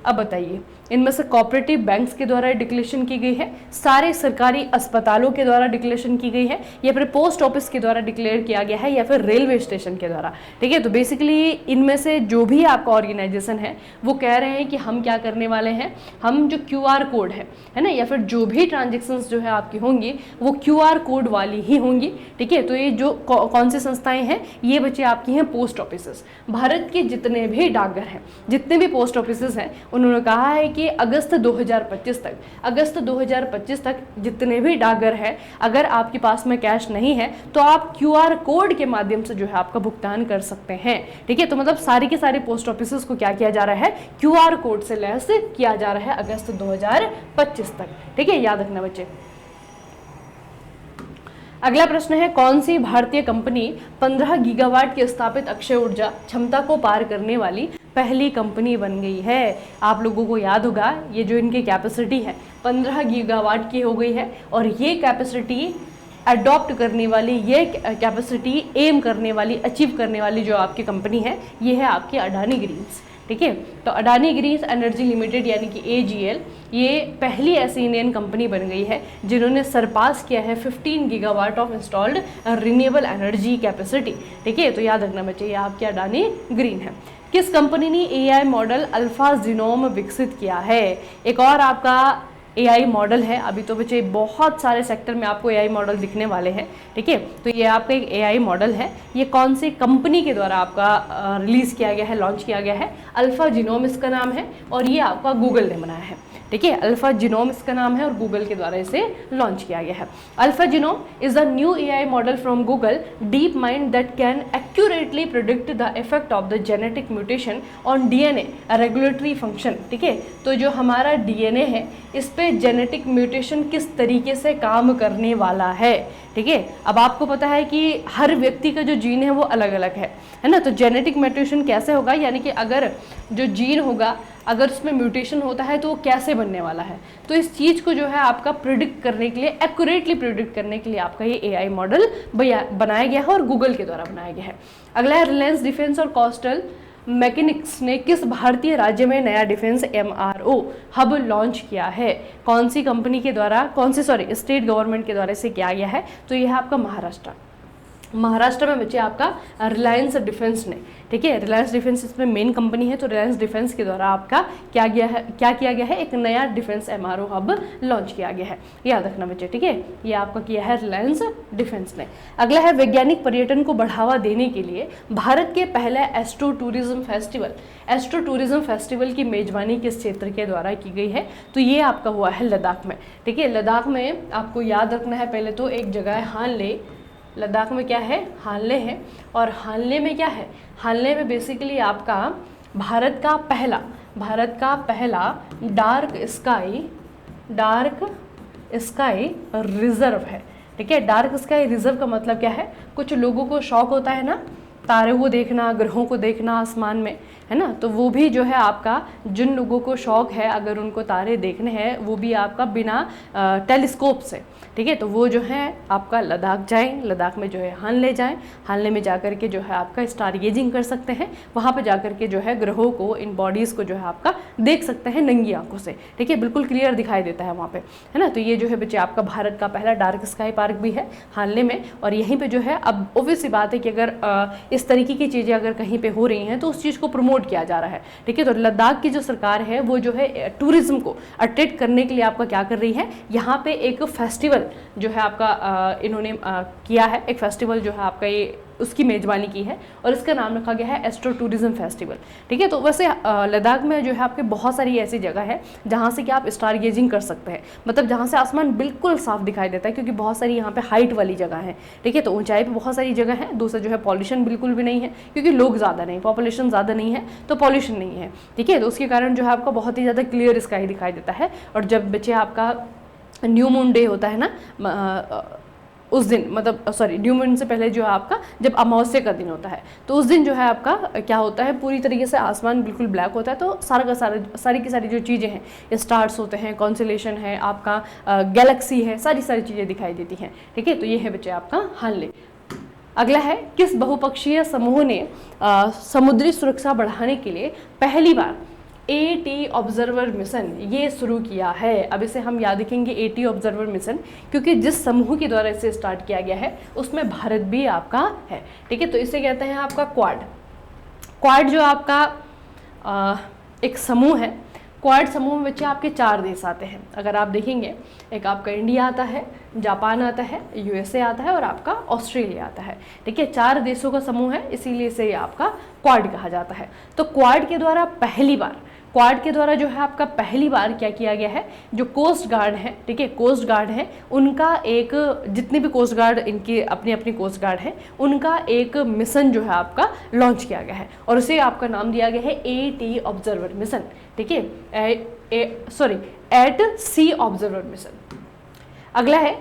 अब बताइए, इनमें से कोऑपरेटिव बैंक्स के द्वारा डिक्लेरेशन की गई है, सारे सरकारी अस्पतालों के द्वारा डिक्लेरेशन की गई है, या फिर पोस्ट ऑफिस के द्वारा डिक्लेयर किया गया है, या फिर रेलवे स्टेशन के द्वारा, ठीक है। तो बेसिकली इनमें से जो भी आपका ऑर्गेनाइजेशन है वो कह रहे हैं कि हम क्या करने वाले हैं, हम जो QR कोड है ना, या फिर जो भी ट्रांजेक्शन्स जो है आपकी होंगी वो QR कोड वाली ही होंगी, ठीक है। तो ये जो कौन सी संस्थाएं हैं, ये बच्चे आपकी हैं पोस्ट ऑफिसेस। भारत के जितने भी डाकघर हैं, जितने भी पोस्ट ऑफिसेस हैं, उन्होंने कहा है कि अगस्त 2025 तक जितने भी डाकघर हैं, अगर आपके पास में कैश नहीं है तो आप QR कोड के माध्यम से जो है आपका भुगतान कर सकते हैं, ठीक है। तो मतलब सारी के सारे पोस्ट ऑफिसेस को क्या किया जा रहा है, QR कोड से लैस किया जा रहा है अगस्त 2025 तक, ठीक है। याद रखना बच्चे। अगला प्रश्न है, कौन सी भारतीय कंपनी 15 गीगावाट की स्थापित अक्षय ऊर्जा क्षमता को पार करने वाली पहली कंपनी बन गई है। आप लोगों को याद होगा, ये जो इनकी कैपेसिटी है 15 गीगावाट की हो गई है, और ये कैपेसिटी अडॉप्ट करने वाली, ये कैपेसिटी एम करने वाली, अचीव करने वाली जो आपकी कंपनी है, ये है आपकी अडानी ग्रीन्स, ठीक है। तो अडानी ग्रीन्स एनर्जी लिमिटेड यानी कि AGL, ये पहली ऐसी इंडियन कंपनी बन गई है जिन्होंने सरपास किया है 15 gigawatt of installed renewable energy capacity, ठीक है। तो याद रखना बच्चे, ये आपकी अडानी ग्रीन है। किस कंपनी ने AI मॉडल अल्फा जीनोम विकसित किया है। एक और आपका AI मॉडल है, अभी तो बच्चे बहुत सारे सेक्टर में आपको AI मॉडल दिखने वाले हैं, ठीक है। तो ये आपका एक AI मॉडल है, ये कौन सी कंपनी के द्वारा आपका रिलीज किया गया है, लॉन्च किया गया है, अल्फा जीनोम इसका नाम है, और ये आपका गूगल ने बनाया है, ठीक है, अल्फा जीनोम इसका नाम है और गूगल के द्वारा इसे लॉन्च किया गया है। Alpha genome is a new AI model from Google deep mind that can accurately predict the effect of the genetic mutation on DNA regulatory function. ठीक है, तो जो हमारा DNA है इस पे जेनेटिक म्यूटेशन किस तरीके से काम करने वाला है। ठीक है, अब आपको पता है कि हर व्यक्ति का जो जीन है वो अलग अलग है ना, तो जेनेटिक म्यूटेशन कैसे होगा, यानी कि अगर जो जीन होगा अगर उसमें म्यूटेशन होता है तो वो कैसे बनने वाला है। तो इस चीज़ को जो है आपका प्रिडिक्ट करने के लिए, एक्यूरेटली प्रिडिक्ट करने के लिए आपका ये AI मॉडल बनाया गया है और गूगल के द्वारा बनाया गया है। अगला है रिलायंस डिफेंस और कोस्टल मैकेनिक्स ने किस भारतीय राज्य में नया डिफेंस MRO हब लॉन्च किया है। कौन सी कंपनी के द्वारा, स्टेट गवर्नमेंट के द्वारा इसे किया गया है, तो यह है आपका महाराष्ट्र में बच्चे आपका रिलायंस डिफेंस ने। ठीक है, रिलायंस डिफेंस इसमें मेन कंपनी है, तो रिलायंस डिफेंस के द्वारा आपका क्या किया गया है, एक नया डिफेंस MRO हब लॉन्च किया गया है, याद रखना बच्चे। ठीक है, ये आपका किया है रिलायंस डिफेंस ने। अगला है वैज्ञानिक पर्यटन को बढ़ावा देने के लिए भारत के पहले एस्ट्रो टूरिज्म फेस्टिवल की मेजबानी किस क्षेत्र के द्वारा की गई है, तो ये आपका हुआ है लद्दाख में। ठीक है, लद्दाख में आपको याद रखना है पहले तो एक जगह है हानले, लद्दाख में क्या है, हानले है, और हानले में क्या है, हानले में बेसिकली आपका भारत का पहला डार्क स्काई रिजर्व है। ठीक है, डार्क स्काई रिजर्व का मतलब क्या है, कुछ लोगों को शौक होता है ना तारे को देखना, ग्रहों को देखना आसमान में, है ना, तो वो भी जो है आपका, जिन लोगों को शौक है अगर उनको तारे देखने हैं वो भी आपका बिना टेलीस्कोप से, ठीक है, तो वो जो है आपका लद्दाख जाएं, लद्दाख में जो है हानले जाएं, हानले में जाकर के जो है आपका स्टार गेजिंग कर सकते हैं, वहाँ पे जाकर के जो है ग्रहों को, इन बॉडीज़ को जो है आपका देख सकते हैं नंगी आंखों से। ठीक है, बिल्कुल क्लियर दिखाई देता है वहाँ पे, है ना, तो ये जो है बच्चे आपका भारत का पहला डार्क स्काई पार्क भी है हानले में। और यहीं पर जो है, अब ऑब्वियस सी बात है कि अगर इस तरीके की चीज़ें अगर कहीं पर हो रही हैं तो उस चीज़ को प्रमोट किया जा रहा है। ठीक है, तो लद्दाख की जो सरकार है वो जो है टूरिज्म को अट्रैक्ट करने के लिए आपका क्या कर रही है, यहाँ पे एक फेस्टिवल जो है आपका इन्होंने किया है, एक फेस्टिवल जो है आपका ये उसकी मेज़बानी की है और इसका नाम रखा गया है एस्ट्रो टूरिज्म फेस्टिवल। ठीक है, तो वैसे लद्दाख में जो है आपके बहुत सारी ऐसी जगह है जहाँ से कि आप स्टार गेजिंग कर सकते हैं, मतलब जहाँ से आसमान बिल्कुल साफ दिखाई देता है, क्योंकि बहुत सारी यहाँ पे हाइट वाली जगह है। ठीक है, तो ऊंचाई पे बहुत सारी जगह है, दूसरा जो है पॉल्यूशन बिल्कुल भी नहीं है, क्योंकि लोग ज़्यादा नहीं, पॉपुलेशन ज़्यादा नहीं है तो पॉल्यूशन नहीं है। ठीक है, तो उसके कारण जो है आपका बहुत ही ज़्यादा क्लियर स्काई दिखाई देता है। और जब बच्चे आपका न्यू मून डे होता है ना, उस दिन, मतलब न्यू मून से पहले जो है आपका जब अमावस्या का दिन होता है तो उस दिन जो है आपका क्या होता है, पूरी तरीके से आसमान बिल्कुल ब्लैक होता है, तो सारी की सारी जो चीज़ें हैं, स्टार्स होते हैं, कॉन्स्टेलेशन है आपका, गैलेक्सी है, सारी चीज़ें दिखाई देती हैं। ठीक है, तो ये है बच्चे आपका हानले। अगला है, किस बहुपक्षीय समूह ने समुद्री सुरक्षा बढ़ाने के लिए पहली बार AT ऑब्जर्वर मिशन ये शुरू किया है। अब इसे हम याद रखेंगे AT ऑब्जर्वर मिशन, क्योंकि जिस समूह के द्वारा इसे स्टार्ट किया गया है उसमें भारत भी आपका है। ठीक है, तो इसे कहते हैं आपका क्वाड जो आपका एक समूह है। क्वाड समूह में बच्चे आपके 4 देश आते हैं। अगर आप देखेंगे, एक आपका इंडिया आता है, जापान आता है, USA आता है और आपका ऑस्ट्रेलिया आता है। ठीक है, 4 देशों का समूह है, इसीलिए इसे आपका क्वाड कहा जाता है। तो क्वाड के द्वारा जो है आपका पहली बार क्या किया गया है, जो कोस्ट गार्ड है, ठीक है, कोस्ट गार्ड है उनका एक, जितने भी कोस्ट गार्ड इनकी अपनी कोस्ट गार्ड है, उनका एक मिशन जो है आपका लॉन्च किया गया है और उसे आपका नाम दिया गया है AT ऑब्जर्वर मिशन। ठीक है, एट सी ऑब्जर्वर मिशन। अगला है,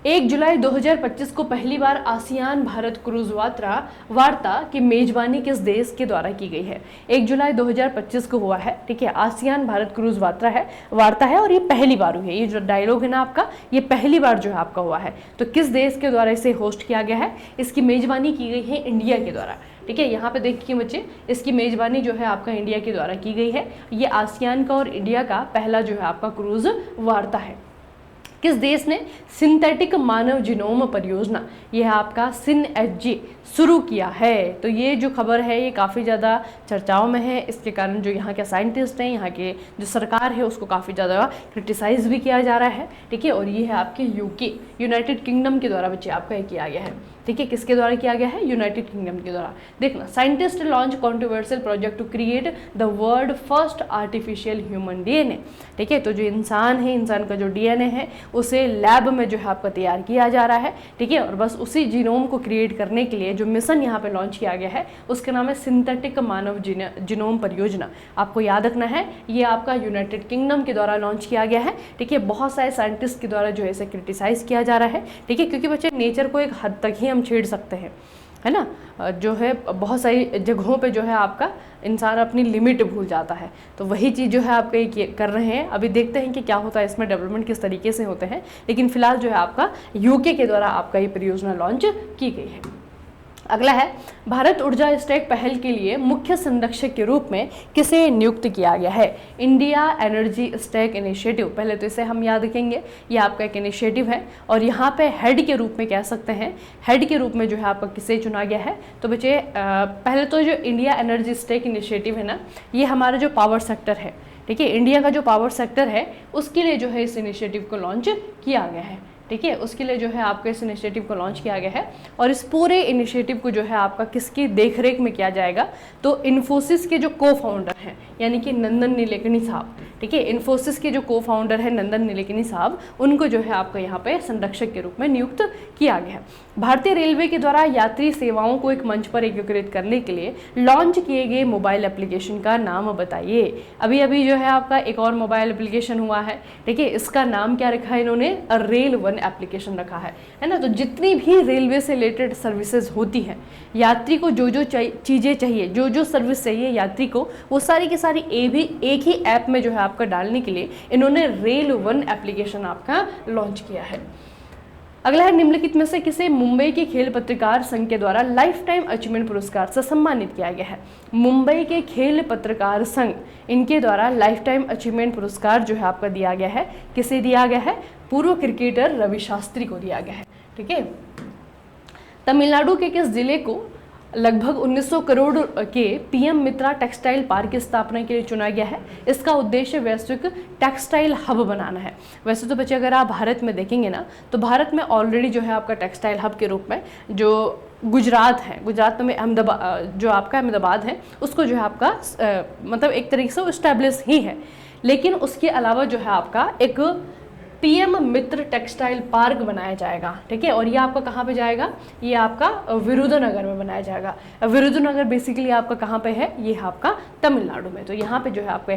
1 जुलाई 2025 को पहली बार आसियान भारत क्रूज वार्ता की मेजबानी किस देश के द्वारा की गई है। 1 जुलाई 2025 को हुआ है। ठीक है, आसियान भारत क्रूज वार्ता है और ये पहली बार हुई है। ये जो डायलॉग है ना आपका, ये पहली बार जो है आपका हुआ है। तो किस देश के द्वारा इसे होस्ट किया गया है, इसकी मेजबानी की गई है इंडिया के द्वारा। ठीक है, यहाँ पे देखिए बच्चे, इसकी मेजबानी जो है आपका इंडिया के द्वारा की गई है। ये आसियान का और इंडिया का पहला जो है आपका क्रूज वार्ता है। किस देश ने सिंथेटिक मानव जीनोम परियोजना, यह आपका SynHG शुरू किया है? तो ये जो खबर है ये काफ़ी ज़्यादा चर्चाओं में है। इसके कारण जो यहाँ के साइंटिस्ट हैं, यहाँ के जो सरकार है, उसको काफ़ी ज़्यादा क्रिटिसाइज भी किया जा रहा है। ठीक है, और ये है आपके यूके, यूनाइटेड किंगडम के द्वारा बच्चे आपका ये किया गया है। ठीक है, किसके द्वारा किया गया है? यूनाइटेड किंगडम के द्वारा। देखना, scientist launch controversial project to create the world first artificial human DNA। ठीक है, तो जो इंसान है, इंसान का जो DNA है, उसे लैब में जो है आपका तैयार किया जा रहा है। ठीक है, और बस उसी जीनोम को क्रिएट करने के लिए जो मिशन यहाँ पे लॉन्च किया गया है, उसका नाम है सिंथेटिक मानव जीनोम परियोजना। आपको याद रखना है, ये आपका यूनाइटेड किंगडम के द्वारा लॉन्च किया गया है। ठीक है, बहुत सारे साइंटिस्ट के द्वारा जो है इसे क्रिटिसाइज किया जा रहा है। ठीक है, क्योंकि बच्चे नेचर को एक हद तक ही हम छेड़ सकते हैं, है ना। जो है बहुत सारी जगहों पे जो है आपका इंसान अपनी लिमिट भूल जाता है, तो वही चीज़ जो है आपका ये कर रहे हैं। अभी देखते हैं कि क्या होता है, इसमें डेवलपमेंट किस तरीके से होते हैं। लेकिन फिलहाल जो है आपका यूके के द्वारा आपका ये परियोजना लॉन्च की गई है। अगला है, भारत ऊर्जा स्टैक पहल के लिए मुख्य संरक्षक के रूप में किसे नियुक्त किया गया है? India energy stack initiative. पहले तो इसे हम याद रखेंगे, ये आपका एक इनिशिएटिव है और यहाँ पे हेड के रूप में कह सकते हैं, हेड के रूप में जो है आपका किसे चुना गया है? तो बच्चे पहले तो जो इंडिया एनर्जी स्टैक इनिशिएटिव है ना, ये हमारा जो पावर सेक्टर है, ठीक है, इंडिया का जो पावर सेक्टर है, उसके लिए जो है इस इनिशिएटिव को लॉन्च किया गया है। ठीक है, उसके लिए जो है आपके इस इनिशिएटिव को लॉन्च किया गया है। और इस पूरे इनिशिएटिव को जो है आपका किसकी देखरेख में किया जाएगा? तो इन्फोसिस के जो को फाउंडर हैं, यानी कि नंदन नीलेकणी साहब। ठीक है, इन्फोसिस के जो को फाउंडर है नंदन नीलेकणी साहब, उनको जो है आपका यहाँ पे संरक्षक के रूप में नियुक्त किया गया है। भारतीय रेलवे के द्वारा यात्री सेवाओं को एक मंच पर एकीकृत करने के लिए लॉन्च किए गए मोबाइल एप्लीकेशन का नाम बताइए। अभी अभी जो है आपका एक और मोबाइल एप्लीकेशन हुआ है। ठीक है, इसका नाम क्या रखा है इन्होंने? रेल वन एप्लीकेशन रखा है ना। तो जितनी भी रेलवे से रिलेटेड सर्विसेज होती हैं, यात्री को जो जो चीज़ें चाहिए, जो जो सर्विस चाहिए यात्री को, वो सारी की सारी एक ही ऐप में जो है आपका डालने के लिए इन्होंने रेल वन एप्लीकेशन आपका लॉन्च किया है। अगला है, निम्नलिखित में से किसे मुंबई के खेल पत्रकार संघ के द्वारा लाइफ टाइम अचीवमेंट पुरस्कार से सम्मानित किया गया है? मुंबई के खेल पत्रकार संघ, इनके द्वारा लाइफ टाइम अचीवमेंट पुरस्कार जो है आपका दिया गया है। किसे दिया गया है? पूर्व क्रिकेटर रवि शास्त्री को दिया गया है। ठीक है, तमिलनाडु के किस जिले को लगभग 1900 करोड़ के पीएम मित्रा टेक्सटाइल पार्क की स्थापना के लिए चुना गया है? इसका उद्देश्य वैश्विक टेक्सटाइल हब बनाना है। वैसे तो बच्चे अगर आप भारत में देखेंगे ना, तो भारत में ऑलरेडी जो है आपका टेक्सटाइल हब के रूप में जो गुजरात है, गुजरात में अहमदाबाद, जो आपका अहमदाबाद है, उसको जो है आपका मतलब एक तरीके से इस्टेब्लिश ही है। लेकिन उसके अलावा जो है आपका एक पीएम मित्र टेक्सटाइल पार्क बनाया जाएगा। ठीक है, और ये आपका कहाँ पे जाएगा? ये आपका विरुधुनगर में बनाया जाएगा। विरुधुनगर बेसिकली आपका कहाँ पे है? ये आपका तमिलनाडु में। तो यहाँ पे जो है आपको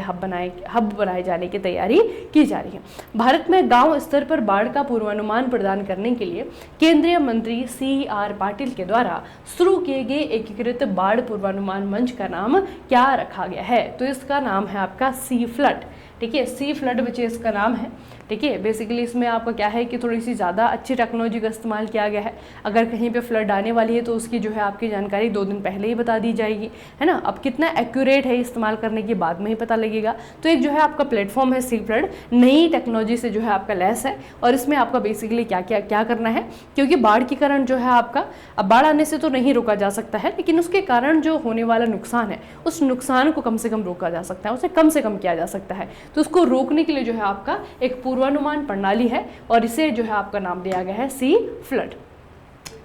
हब बनाए जाने की तैयारी की जा रही है। भारत में गांव स्तर पर बाढ़ का पूर्वानुमान प्रदान करने के लिए केंद्रीय मंत्री CR पाटिल के द्वारा शुरू किए गए एकीकृत बाढ़ पूर्वानुमान मंच का नाम क्या रखा गया है? तो इसका नाम है आपका सी फ्लड। ठीक है, सी फ्लड बच्चे इसका नाम है। ठीक है, बेसिकली इसमें आपका क्या है कि थोड़ी सी ज़्यादा अच्छी टेक्नोलॉजी का इस्तेमाल किया गया है। अगर कहीं पे फ्लड आने वाली है तो उसकी जो है आपकी जानकारी 2 दिन पहले ही बता दी जाएगी, है ना। अब कितना एक्यूरेट है इस्तेमाल करने के बाद में ही पता लगेगा। तो एक जो है आपका प्लेटफॉर्म है सी फ्लड, नई टेक्नोलॉजी से जो है आपका लैस है। और इसमें आपका बेसिकली क्या करना है, क्योंकि बाढ़ के कारण जो है आपका, अब बाढ़ आने से तो नहीं रोका जा सकता है, लेकिन उसके कारण जो होने वाला नुकसान है, उस नुकसान को कम से कम रोका जा सकता है, उसे कम से कम किया जा सकता है। तो उसको रोकने के लिए जो है आपका एक पूर्वानुमान प्रणाली है और इसे जो है आपका नाम दिया गया है सी फ्लड।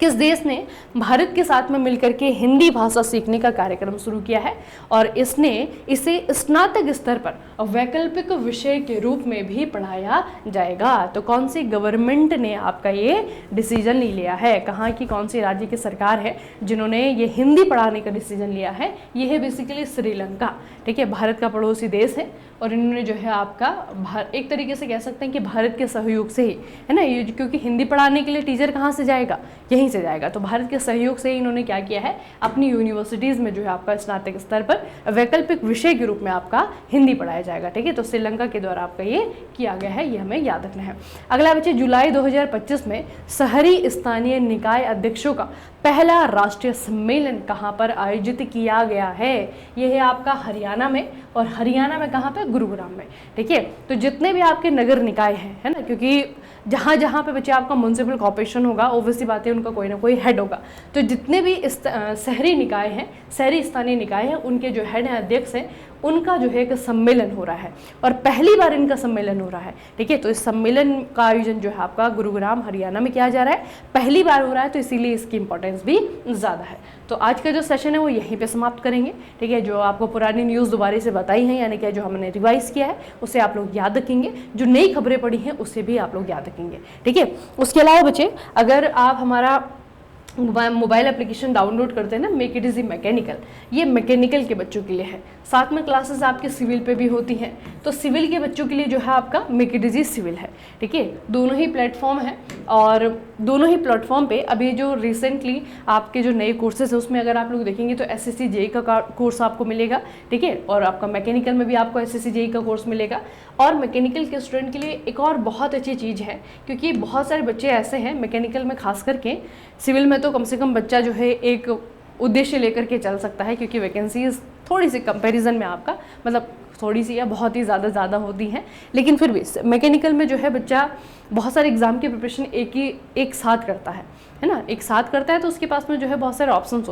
किस देश ने भारत के साथ में मिलकर के हिंदी भाषा सीखने का कार्यक्रम शुरू किया है और इसने इसे स्नातक स्तर पर वैकल्पिक विषय के रूप में भी पढ़ाया जाएगा? तो कौन सी गवर्नमेंट ने आपका ये डिसीजन लिया है? कहाँ की कौन सी राज्य की सरकार है जिन्होंने ये हिंदी पढ़ाने का डिसीजन लिया है? ये है बेसिकली श्रीलंका। ठीक है, भारत का पड़ोसी देश है और इन्होंने जो है आपका एक तरीके से कह सकते हैं कि भारत के सहयोग से ही, है ना, ये क्योंकि हिंदी पढ़ाने के लिए टीचर कहाँ से जाएगा? यहीं से जाएगा। तो भारत के सहयोग से ही इन्होंने क्या किया है, अपनी यूनिवर्सिटीज़ में जो है आपका स्नातक स्तर पर वैकल्पिक विषय के रूप में आपका हिंदी पढ़ाया जाएगा। ठीक है, तो श्रीलंका के द्वारा आपका ये किया गया है, ये हमें याद रखना है। अगला बच्चे, जुलाई 2025 में शहरी स्थानीय निकाय अध्यक्षों का पहला राष्ट्रीय सम्मेलन कहाँ पर आयोजित किया गया है? यह है आपका हरियाणा में, और हरियाणा में कहाँ पे? गुरुग्राम में। ठीक है, तो जितने भी आपके नगर निकाय हैं, है ना, क्योंकि जहाँ जहाँ पे बच्चे आपका म्यूनसिपल कॉर्पोरेशन होगा, ऑब्वियसली बात है उनका कोई ना कोई हेड होगा। तो जितने भी शहरी निकाय हैं, शहरी स्थानीय निकाय हैं, उनके जो हेड हैं, अध्यक्ष हैं, उनका जो है एक सम्मेलन हो रहा है और पहली बार इनका सम्मेलन हो रहा है। ठीक है, तो इस सम्मेलन का आयोजन जो है आपका गुरुग्राम हरियाणा में किया जा रहा है, पहली बार हो रहा है, तो इसीलिए इसकी इंपॉर्टेंस भी ज़्यादा है। तो आज का जो सेशन है वो यहीं पे समाप्त करेंगे। ठीक है, जो आपको पुरानी न्यूज़ दोबारा से बताई हैं, यानी कि जो हमने रिवाइज किया है उसे आप लोग याद रखेंगे, जो नई खबरें पड़ी हैं उसे भी आप लोग याद रखेंगे। ठीक है, उसके अलावा बच्चे अगर आप हमारा मोबाइल एप्लीकेशन डाउनलोड करते हैं ना, मेक इट इजी मैकेनिकल, ये मैकेनिकल के बच्चों के लिए है। साथ में क्लासेस आपके सिविल पे भी होती हैं, तो सिविल के बच्चों के लिए जो है आपका मेक इट इजी सिविल है। ठीक है, दोनों ही प्लेटफॉर्म है और दोनों ही प्लेटफॉर्म पे अभी जो रिसेंटली आपके जो नए कोर्सेज है उसमें अगर आप लोग देखेंगे तो SSC JEE का कोर्स आपको मिलेगा। ठीक है, और आपका मैकेनिकल में भी आपको SSC JEE का कोर्स मिलेगा। और मैकेनिकल के स्टूडेंट के लिए एक और बहुत अच्छी चीज़ है, क्योंकि बहुत सारे बच्चे ऐसे हैं मैकेनिकल में, खास करके सिविल में तो कम से कम बच्चा जो है एक उद्देश्य लेकर के चल सकता है, क्योंकि वैकेंसीज थोड़ी सी कंपैरिजन में आपका मतलब थोड़ी सी या बहुत ही ज़्यादा होती हैं, लेकिन फिर भी मैकेनिकल में जो है बच्चा बहुत सारे एग्ज़ाम की प्रिपरेशन एक साथ करता है ना, एक साथ करता है, तो उसके पास में जो है बहुत सारे ऑप्शंस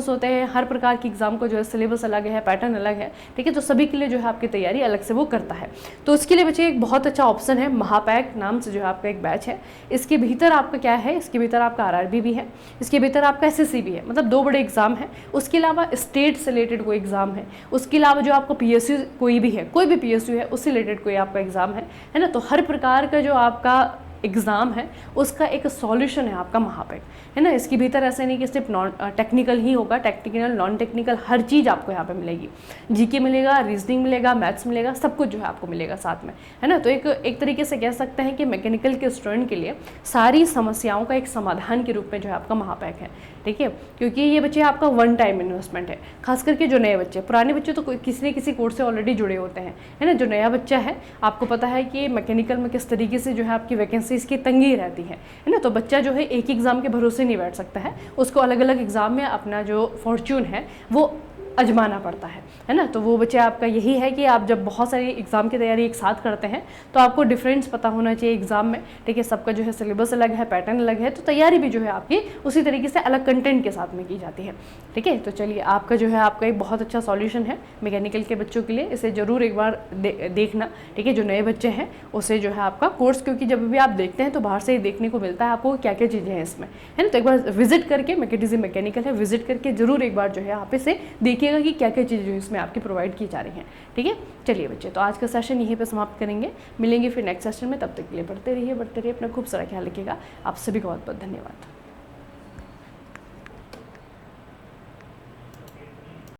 होते हैं, हर प्रकार की एग्ज़ाम का जो है सिलेबस अलग है, पैटर्न अलग है। ठीक है, तो सभी के लिए जो है आपकी तैयारी अलग से वो करता है। तो उसके लिए बच्चे एक बहुत अच्छा ऑप्शन है, महापैक नाम से जो है आपका एक बैच है। इसके भीतर आपका क्या है, इसके भीतर आपका RRB भी है, इसके भीतर आपका SSC भी है, मतलब 2 बड़े एग्जाम है। उसके अलावा स्टेट से रिलेटेड कोई एग्जाम है, उसके अलावा जो आपको PSU कोई भी PSU है उससे रिलेटेड कोई आपका एग्जाम है ना। तो हर प्रकार का जो आपका एग्ज़ाम है उसका एक सॉल्यूशन है आपका महापैक, है ना। इसके भीतर ऐसे नहीं कि सिर्फ नॉन टेक्निकल ही होगा, टेक्निकल नॉन टेक्निकल हर चीज़ आपको यहाँ पे मिलेगी। GK मिलेगा, रीजनिंग मिलेगा, मैथ्स मिलेगा, सब कुछ जो है आपको मिलेगा साथ में, है ना। तो एक तरीके से कह सकते हैं कि मैकेनिकल के स्टूडेंट के लिए सारी समस्याओं का एक समाधान के रूप में जो है आपका महापैक है। ठीक है, क्योंकि ये बच्चे आपका 1 टाइम इन्वेस्टमेंट है, खास करके जो नए बच्चे, पुराने बच्चे तो किसी न किसी कोर्स से ऑलरेडी जुड़े होते हैं, है ना। जो नया बच्चा है, आपको पता है कि मैकेनिकल में किस तरीके से जो है आपकी वैकेंसीज की तंगी रहती है ना। तो बच्चा जो है एक ही एग्ज़ाम के भरोसे नहीं बैठ सकता है, उसको अलग अलग एग्ज़ाम में अपना जो फॉर्च्यून है वो आजमाना पड़ता है ना। तो वो बच्चे आपका यही है कि आप जब बहुत सारी एग्ज़ाम की तैयारी एक साथ करते हैं तो आपको डिफरेंस पता होना चाहिए एग्ज़ाम में। ठीक है, सबका जो है सिलेबस अलग है, पैटर्न अलग है, तो तैयारी भी जो है आपकी उसी तरीके से अलग कंटेंट के साथ में की जाती है। ठीक है, तो चलिए आपका जो है आपका एक बहुत अच्छा सॉल्यूशन है मैकेनिकल के बच्चों के लिए, इसे ज़रूर एक बार देखना। ठीक है, जो नए बच्चे हैं उसे जो है आपका कोर्स, क्योंकि जब भी आप देखते हैं तो बाहर से ही देखने को मिलता है आपको क्या क्या चीज़ें हैं इसमें, है ना। तो एक बार विजिट करके, मैकेनिज़म मैकेनिकल है, विजिट करके ज़रूर एक बार जो है आप इसे देखिएगा कि क्या क्या चीज़ें जो इसमें आपकी प्रोवाइड की जा रही हैं। ठीक है, चलिए बच्चे, तो आज का सेशन यहीं पे समाप्त करेंगे, मिलेंगे फिर नेक्स्ट सेशन में। तब तक के लिए पढ़ते रहिए, अपना खूब सारा ख्याल रखिएगा। आप सभी को बहुत बहुत धन्यवाद।